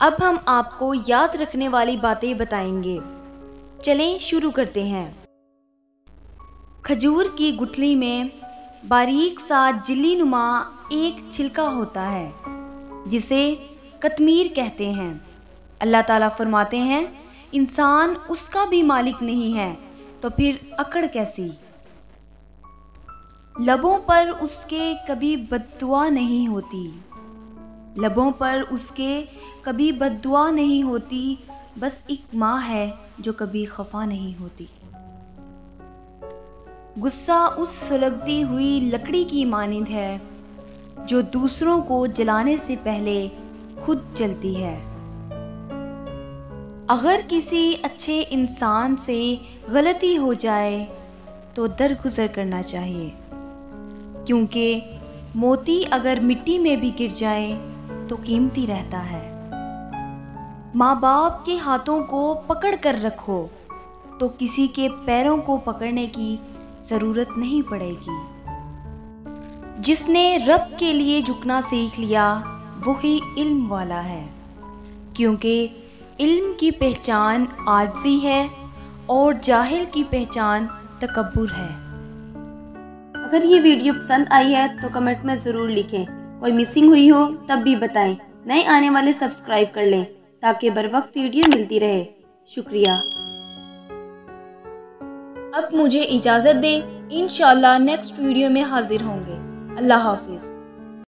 اب ہم آپ کو یاد رکھنے والی باتیں بتائیں گے۔ چلیں شروع کرتے ہیں۔ کھجور کی گٹھلی میں باریک سا جلی نما ایک چھلکا ہوتا ہے جسے قطمیر کہتے ہیں۔ اللہ تعالیٰ فرماتے ہیں انسان اس کا بھی مالک نہیں ہے تو پھر اکڑ کیسی؟ لبوں پر اس کے کبھی بد دعا نہیں ہوتی، لبوں پر اس کے کبھی بد دعا نہیں ہوتی، بس ایک ماں ہے جو کبھی خفا نہیں ہوتی۔ غصہ اس سلگتی ہوئی لکڑی کی مانند ہے جو دوسروں کو جلانے سے پہلے خود جلتی ہے۔ اگر کسی اچھے انسان سے غلطی ہو جائے تو درگزر کرنا چاہیے، کیونکہ موتی اگر مٹی میں بھی گر جائے تو قیمتی رہتا ہے۔ ماں باپ کے ہاتھوں کو پکڑ کر رکھو تو کسی کے پیروں کو پکڑنے کی ضرورت نہیں پڑے گی۔ جس نے رب کے لیے جھکنا سیکھ لیا وہی علم والا ہے، کیونکہ علم کی پہچان عاجزی ہے اور جاہل کی پہچان تکبر ہے۔ اگر یہ ویڈیو پسند آئی ہے تو کمنٹ میں ضرور لکھیں، کوئی مسنگ ہوئی ہو تب بھی بتائیں، نئے آنے والے سبسکرائب کر لیں تاکہ بر وقت ویڈیو ملتی رہے۔ شکریہ۔ اب مجھے اجازت دیں، انشاءاللہ نیکسٹ ویڈیو میں حاضر ہوں گے۔ اللہ حافظ۔